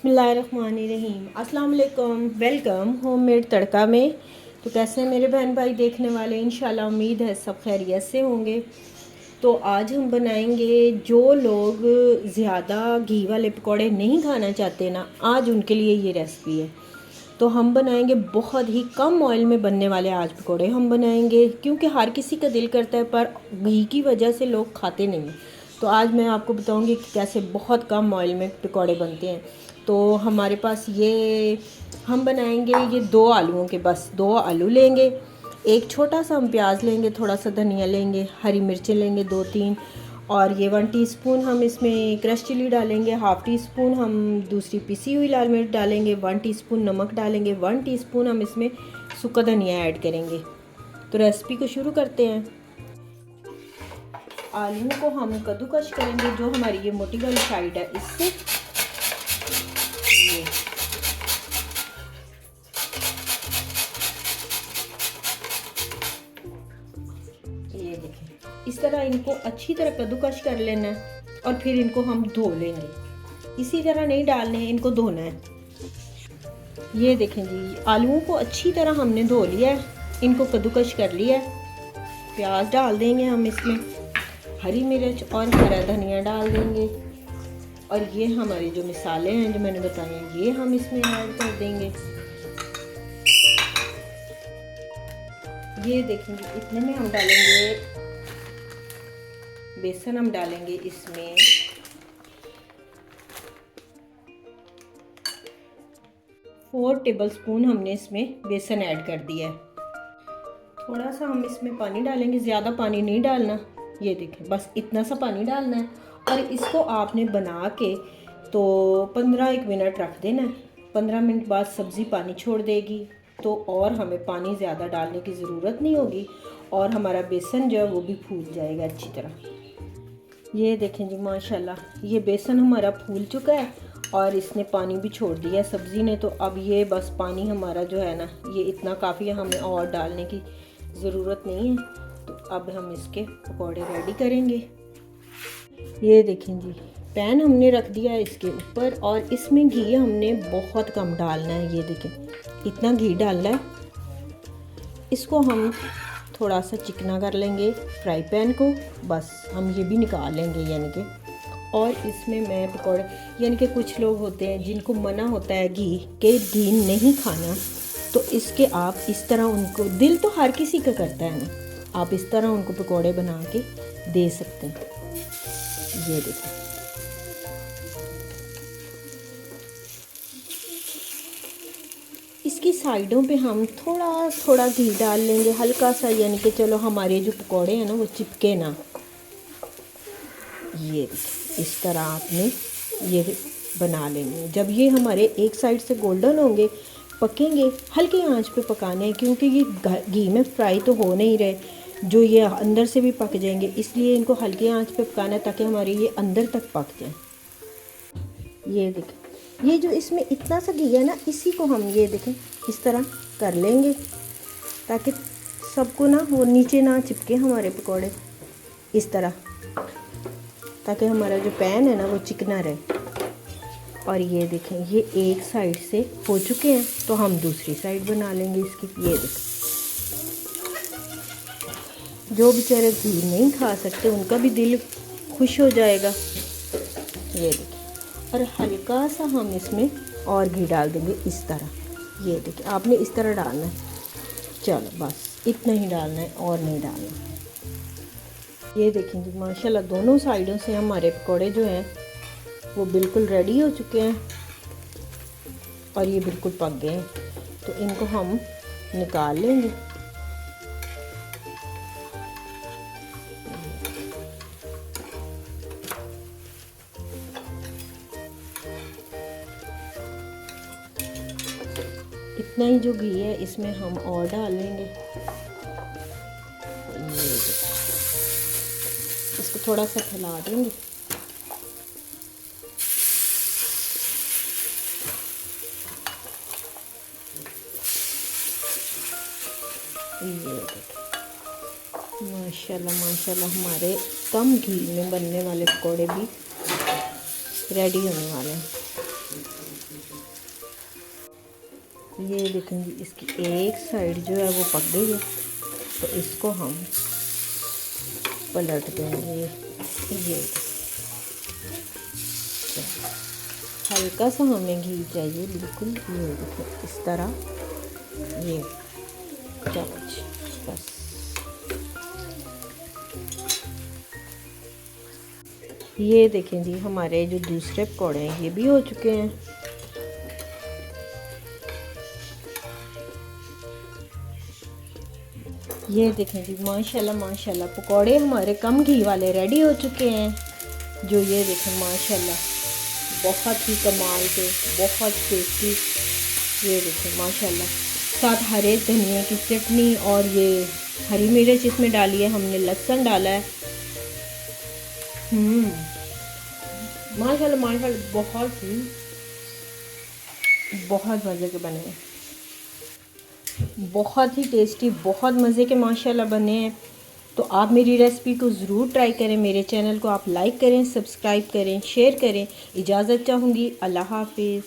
बिस्मिल्लाहिर्रहमानिर्रहीम। अस्सलाम वालेकुम, वेलकम होममेड तड़का में। तो कैसे हैं मेरे बहन भाई देखने वाले, इंशाल्लाह उम्मीद है सब खैरियत से होंगे। तो आज हम बनाएंगे, जो लोग ज़्यादा घी वाले पकौड़े नहीं खाना चाहते ना, आज उनके लिए ये रेसिपी है। तो हम बनाएंगे बहुत ही कम ऑयल में बनने वाले आज पकौड़े हम बनाएंगे, क्योंकि हर किसी का दिल करता है पर घी की वजह से लोग खाते नहीं हैं। तो आज मैं आपको बताऊंगी कि कैसे बहुत कम ऑयल में पकौड़े बनते हैं। तो हमारे पास ये हम बनाएंगे ये 2 आलूओं के, बस 2 आलू लेंगे, एक छोटा सा हम प्याज लेंगे, थोड़ा सा धनिया लेंगे, हरी मिर्चें लेंगे 2-3, और ये 1 टीस्पून हम इसमें क्रश चिली डालेंगे, हाफ़ टी स्पून हम दूसरी पिसी हुई लाल मिर्च डालेंगे, 1 टीस्पून नमक डालेंगे, 1 टीस्पून हम इसमें सूखा धनिया ऐड करेंगे। तो रेसिपी को शुरू करते हैं। आलू को हम कद्दूकश करेंगे, जो हमारी ये मोटी वाली साइड है इससे। ये देखें, इस तरह इनको अच्छी तरह कद्दूकश कर लेना है और फिर इनको हम धो लेंगे। इसी तरह नहीं डालने हैं, इनको धोना है। ये देखें जी, आलूओं को अच्छी तरह हमने धो लिया है, इनको कद्दूकश कर लिया है। प्याज डाल देंगे हम इसमें, हरी मिर्च और हरा धनिया डाल देंगे, और ये हमारे जो मसाले हैं जो मैंने बताए हैं ये हम इसमें ऐड कर देंगे। ये देखेंगे, इतने में हम डालेंगे बेसन, हम डालेंगे इसमें 4 टेबलस्पून हमने इसमें बेसन ऐड कर दिया है। थोड़ा सा हम इसमें पानी डालेंगे, ज़्यादा पानी नहीं डालना। ये देखें, बस इतना सा पानी डालना है, और इसको आपने बना के तो 15-1 मिनट रख देना है। 15 मिनट बाद सब्ज़ी पानी छोड़ देगी, तो और हमें पानी ज़्यादा डालने की ज़रूरत नहीं होगी, और हमारा बेसन जो है वो भी फूल जाएगा अच्छी तरह। ये देखें जी, माशाल्लाह ये बेसन हमारा फूल चुका है और इसने पानी भी छोड़ दिया है सब्ज़ी ने। तो अब ये बस पानी हमारा जो है ना, ये इतना काफ़ी है, हमें और डालने की ज़रूरत नहीं है। तो अब हम इसके पकौड़े रेडी करेंगे। ये देखें जी, पैन हमने रख दिया है इसके ऊपर, और इसमें घी हमने बहुत कम डालना है। ये देखें, इतना घी डालना है। इसको हम थोड़ा सा चिकना कर लेंगे फ्राई पैन को, बस हम ये भी निकाल लेंगे यानी कि। और इसमें मैं पकौड़े, यानी कि कुछ लोग होते हैं जिनको मना होता है घी नहीं खाना, तो इसके आप इस तरह उनको, दिल तो हर किसी का करता है ना, आप इस तरह उनको पकौड़े बना के दे सकते हैं। ये देखिए, इसकी साइडों पे हम थोड़ा थोड़ा घी डाल लेंगे, हल्का सा, यानी कि चलो हमारे जो पकौड़े हैं ना वो चिपके ना। ये देखिए, इस तरह आपने ये बना लेंगे। जब ये हमारे एक साइड से गोल्डन होंगे, पकेंगे, हल्की आंच पे पकाने हैं, क्योंकि ये घी में फ्राई तो हो नहीं रहे, जो ये अंदर से भी पक जाएंगे, इसलिए इनको हल्की आंच पे पकाना है ताकि हमारे ये अंदर तक पक जाए। ये देखें, ये जो इसमें इतना सा घी है ना, इसी को हम ये देखें इस तरह कर लेंगे, ताकि सबको ना वो नीचे ना चिपके हमारे पकौड़े, इस तरह, ताकि हमारा जो पैन है ना वो चिकना रहे। और ये देखें, ये एक साइड से हो चुके हैं, तो हम दूसरी साइड बना लेंगे इसकी। ये देखें, जो बेचारे घी नहीं खा सकते उनका भी दिल खुश हो जाएगा। ये देखें, और हल्का सा हम इसमें और घी डाल देंगे इस तरह। ये देखिए, आपने इस तरह डालना है, चलो बस इतना ही डालना है और नहीं डालना। ये देखें जी, माशाल्लाह दोनों साइडों से हमारे पकौड़े जो हैं वो बिल्कुल रेडी हो चुके हैं, और ये बिल्कुल पक गए हैं। तो इनको हम निकाल लेंगे। इतना ही जो घी है इसमें हम और डाल लेंगे। इसको थोड़ा सा फैला देंगे। ये देखिए, माशाल्लाह माशाल्लाह हमारे कम घी में बनने वाले पकौड़े भी रेडी होने वाले हैं। ये देखेंगे इसकी एक साइड जो है वो पक गई है, तो इसको हम पलट देंगे। ये हल्का सा हमें घी चाहिए, बिल्कुल ये देखो इस तरह, ये चम्मच बस। ये देखें जी हमारे जो दूसरे पकौड़े हैं ये भी हो चुके हैं। ये देखें जी माशाल्लाह माशाल्लाह पकौड़े हमारे कम घी वाले रेडी हो चुके हैं। जो ये देखें माशाल्लाह बहुत ही कमाल के, बहुत टेस्टी। ये देखें माशाल्लाह, साथ हरे धनिया की चटनी और ये हरी मिर्च इसमें डाली है हमने, लहसुन डाला है। माशाल्लाह माशाल्लाह बहुत मज़े के बने हैं, बहुत ही टेस्टी, बहुत मज़े के माशाल्लाह बने हैं। तो आप मेरी रेसिपी को ज़रूर ट्राई करें। मेरे चैनल को आप लाइक करें, सब्सक्राइब करें, शेयर करें। इजाज़त चाहूँगी। अल्लाह हाफिज़।